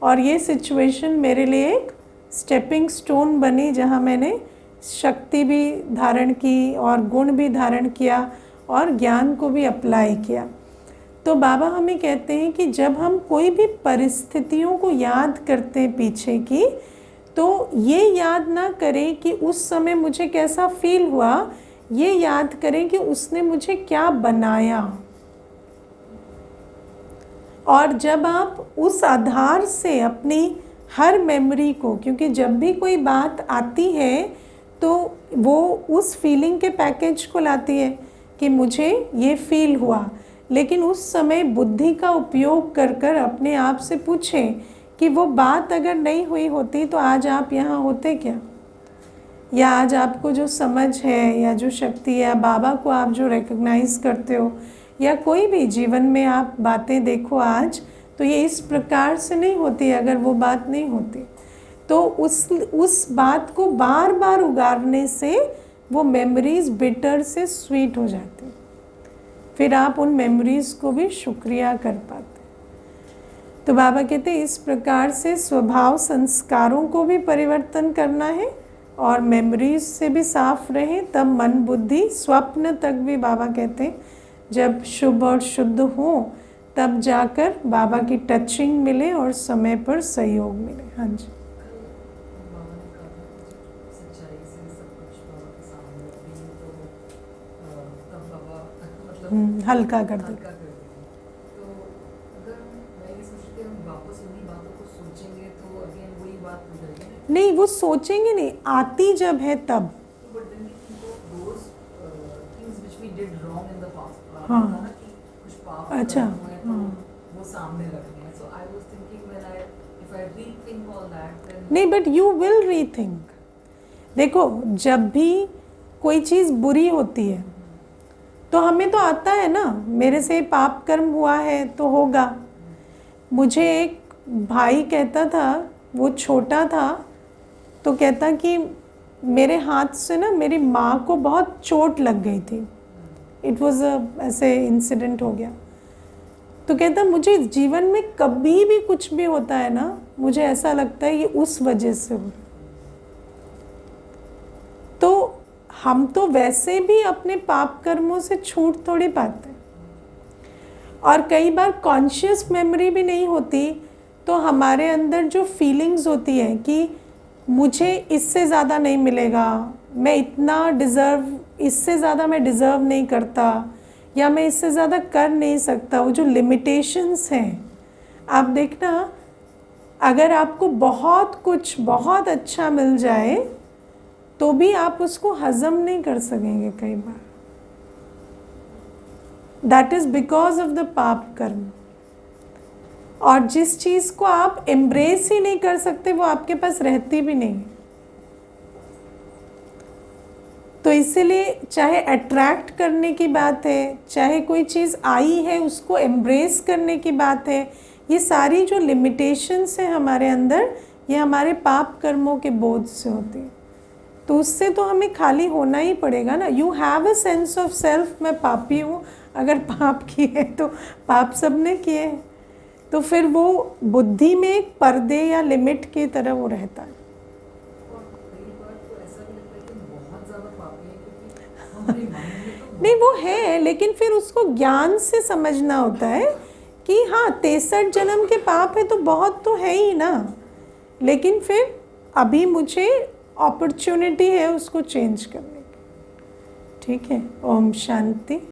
और ये सिचुएशन मेरे लिए एक स्टेपिंग स्टोन बनी, जहाँ मैंने शक्ति भी धारण की और गुण भी धारण किया और ज्ञान को भी अप्लाई किया। तो बाबा हमें कहते हैं कि जब हम कोई भी परिस्थितियों को याद करते हैं पीछे की, तो ये याद ना करें कि उस समय मुझे कैसा फील हुआ, ये याद करें कि उसने मुझे क्या बनाया। और जब आप उस आधार से अपनी हर मेमोरी को, क्योंकि जब भी कोई बात आती है तो वो उस फीलिंग के पैकेज को लाती है कि मुझे ये फील हुआ, लेकिन उस समय बुद्धि का उपयोग कर कर अपने आप से पूछें कि वो बात अगर नहीं हुई होती तो आज आप यहाँ होते क्या, या आज आपको जो समझ है या जो शक्ति है, या बाबा को आप जो रिकग्नाइज़ करते हो, या कोई भी जीवन में आप बातें देखो आज, तो ये इस प्रकार से नहीं होती अगर वो बात नहीं होती। तो उस बात को बार बार उगारने से वो मेमोरीज़ बिटर से स्वीट हो जाती, फिर आप उन मेमोरीज़ को भी शुक्रिया कर पाते। तो बाबा कहते हैं इस प्रकार से स्वभाव संस्कारों को भी परिवर्तन करना है और मेमोरीज से भी साफ रहें, तब मन बुद्धि स्वप्न तक भी बाबा कहते हैं जब शुभ और शुद्ध हो तब जाकर बाबा की टचिंग मिले और समय पर सहयोग मिले। हाँ जी, हल्का कर दे। तो अगर मैं ये सोचती हूँ वापस उन्हीं बातों को सोचेंगे तो अगेन वही बात हो जाएगी। नहीं, वो सोचेंगे नहीं, आती जब है तब। But then we think of those things which we did wrong in the past. हाँ, ना कि कुछ पाप अच्छा, हुए तो वो सामने रखने हैं। So I was thinking when if I rethink all that then नहीं, बट यू विल रीथिंक। देखो, जब भी कोई चीज़ बुरी होती है तो हमें तो आता है ना, मेरे से पाप कर्म हुआ है तो होगा। मुझे एक भाई कहता था, वो छोटा था, तो कहता कि मेरे हाथ से ना मेरी माँ को बहुत चोट लग गई थी इट वॉज ऐसे इंसिडेंट हो गया। तो कहता मुझे जीवन में कभी भी कुछ भी होता है ना, मुझे ऐसा लगता है ये उस वजह से हो। तो हम तो वैसे भी अपने पाप कर्मों से छूट थोड़ी पाते, और कई बार कॉन्शियस मेमोरी भी नहीं होती, तो हमारे अंदर जो फीलिंग्स होती है कि मुझे इससे ज़्यादा नहीं मिलेगा, मैं इतना डिज़र्व, इससे ज़्यादा मैं डिज़र्व नहीं करता, या मैं इससे ज़्यादा कर नहीं सकता, वो जो लिमिटेशंस हैं। आप देखना, अगर आपको बहुत कुछ बहुत अच्छा मिल जाए तो भी आप उसको हजम नहीं कर सकेंगे कई बार। That is because of the पाप कर्म। और जिस चीज़ को आप एम्ब्रेस ही नहीं कर सकते वो आपके पास रहती भी नहीं। तो इसीलिए चाहे अट्रैक्ट करने की बात है, चाहे कोई चीज़ आई है उसको एम्ब्रेस करने की बात है, ये सारी जो लिमिटेशंस हैं हमारे अंदर, ये हमारे पाप कर्मों के बोझ से होती है। तो उससे तो हमें खाली होना ही पड़ेगा ना। You have a sense of self, मैं पापी हूँ, अगर पाप किए तो पाप सबने किए, तो फिर वो बुद्धि में एक पर्दे या लिमिट की तरह वो रहता है। नहीं वो है, लेकिन फिर उसको ज्ञान से समझना होता है कि हाँ 63 जन्म के पाप है तो बहुत तो है ही ना, लेकिन फिर अभी मुझे अपॉर्चुनिटी है उसको चेंज करने की। ठीक है, ओम शांति।